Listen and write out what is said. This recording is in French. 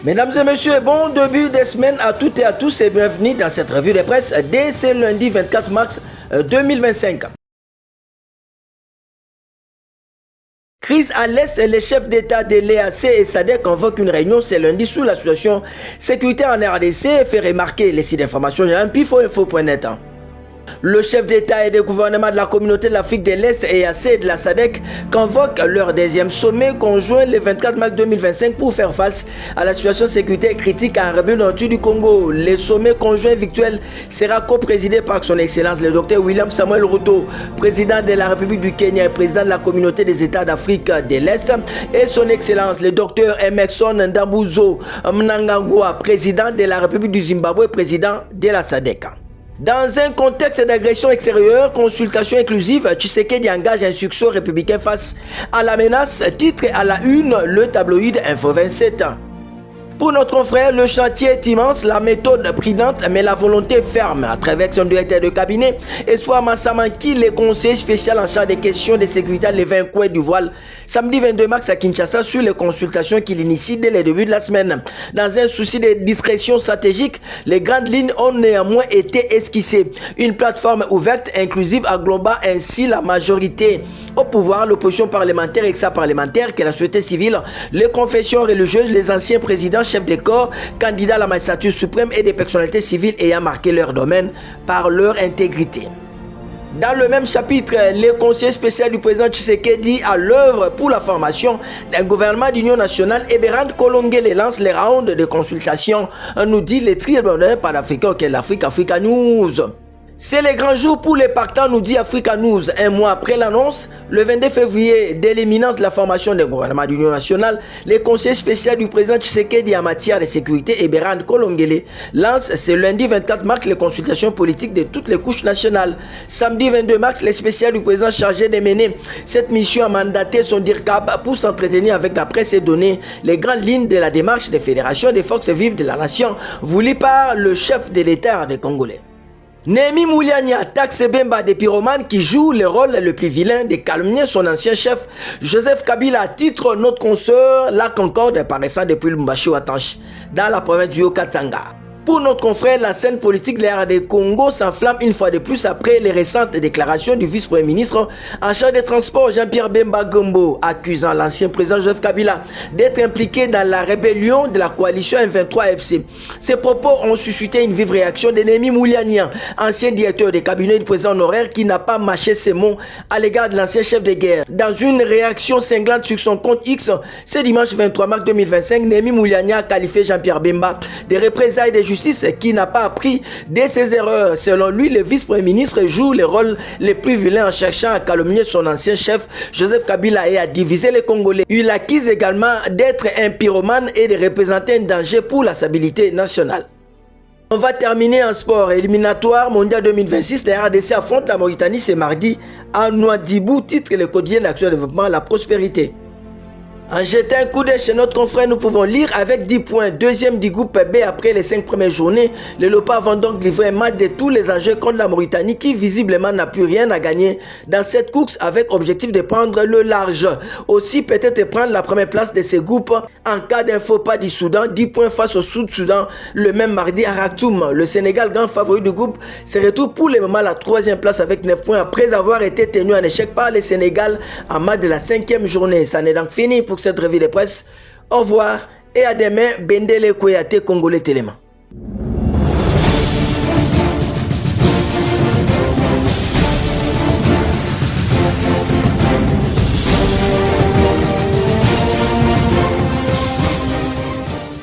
Mesdames et messieurs, bon début de semaine à toutes et à tous et bienvenue dans cette revue de presse dès ce lundi 24 mars 2025. Crise à l'Est, les chefs d'État de l'EAC et SADC convoquent une réunion ce lundi sur la situation sécuritaire en RDC et fait remarquer les sites d'information pifoinfo.net. Le chef d'État et de gouvernement de la communauté de l'Afrique de l'Est EAC et de la SADC convoquent leur deuxième sommet conjoint le 24 mars 2025 pour faire face à la situation sécuritaire critique en République nord du Congo. Le sommet conjoint virtuel sera co-présidé par son Excellence le Dr William Samuel Ruto, président de la République du Kenya et président de la communauté des États d'Afrique de l'Est, et son Excellence le Dr Emerson Ndambuzo Mnangagwa, président de la République du Zimbabwe, président de la SADC. Dans un contexte d'agression extérieure, consultation inclusive, Tshisekedi engage un succès républicain face à la menace, titre à la une, le tabloïd Info 27. Pour notre confrère, le chantier est immense, la méthode prudente, mais la volonté ferme. À travers son directeur de cabinet, Espoir Massamanki, le conseiller spécial en charge des questions de sécurité, le 20 coins du voile, samedi 22 mars à Kinshasa, sur les consultations qu'il initie dès le début de la semaine. Dans un souci de discrétion stratégique, les grandes lignes ont néanmoins été esquissées. Une plateforme ouverte, inclusive, engloba ainsi la majorité au pouvoir, l'opposition parlementaire et extra-parlementaire, que la société civile, les confessions religieuses, les anciens présidents, chefs de corps, candidats à la magistrature suprême et des personnalités civiles ayant marqué leur domaine par leur intégrité. Dans le même chapitre, le conseiller spécial du président Tshisekedi à l'œuvre pour la formation d'un gouvernement d'union nationale, Eberhard Kolongele lance les rounds de consultation, nous dit le triangle panafricain auquel l'Afrique, Africa News. C'est le grand jour pour les partants, nous dit Africa News. Un mois après l'annonce, le 22 février, dès l'imminence de la formation d'un gouvernement d'union nationale, le conseiller spécial du président Tshisekedi en matière de sécurité, Eberhard Kolongele, lance ce lundi 24 mars les consultations politiques de toutes les couches nationales. Samedi 22 mars, le spécial du président chargé de mener cette mission a mandaté son DIRCAB pour s'entretenir avec la presse et donner les grandes lignes de la démarche des fédérations des forces vives de la nation, voulue par le chef de l'État des Congolais. Némi Mouliania attaque Sebemba des pyromanes qui joue le rôle le plus vilain de calomnier son ancien chef Joseph Kabila à titre notre consoeur la Concorde paraissant depuis le Mbashi Watanche dans la province du Haut-Katanga. Pour notre confrère, la scène politique de l'RD Congo s'enflamme une fois de plus après les récentes déclarations du vice-premier ministre en charge des transports Jean-Pierre Bemba Gombo, accusant l'ancien président Joseph Kabila d'être impliqué dans la rébellion de la coalition M23-FC. Ces propos ont suscité une vive réaction de Némi Mouliania, ancien directeur des cabinets du président honoraire qui n'a pas mâché ses mots à l'égard de l'ancien chef de guerre. Dans une réaction cinglante sur son compte X, ce dimanche 23 mars 2025, Némi Mouliania a qualifié Jean-Pierre Bemba de représailles de justice qui n'a pas appris de ses erreurs. Selon lui, le vice-premier ministre joue le rôle le plus vilain en cherchant à calomnier son ancien chef Joseph Kabila et à diviser les Congolais. Il accuse également d'être un pyromane et de représenter un danger pour la stabilité nationale. On va terminer en sport. Éliminatoire mondial 2026, la RDC affronte la Mauritanie ce mardi à Nouadhibou, titre le quotidien d'action de développement La Prospérité. En jetant un coup d'œil chez notre confrère, nous pouvons lire avec 10 points. Deuxième du groupe B après les 5 premières journées. Les Léopards vont donc livrer un match de tous les enjeux contre la Mauritanie qui visiblement n'a plus rien à gagner dans cette course avec objectif de prendre le large. Aussi peut-être prendre la première place de ces groupes en cas d'un faux pas du Soudan. 10 points face au Sud-Soudan le même mardi à Khartoum. Le Sénégal, grand favori du groupe, se retrouve pour le moment à la 3e place avec 9 points après avoir été tenu en échec par le Sénégal en match de la 5e journée. Ça n'est donc fini pour cette revue de presse. Au revoir et à demain. Bendele Koyate Congolais Téléma.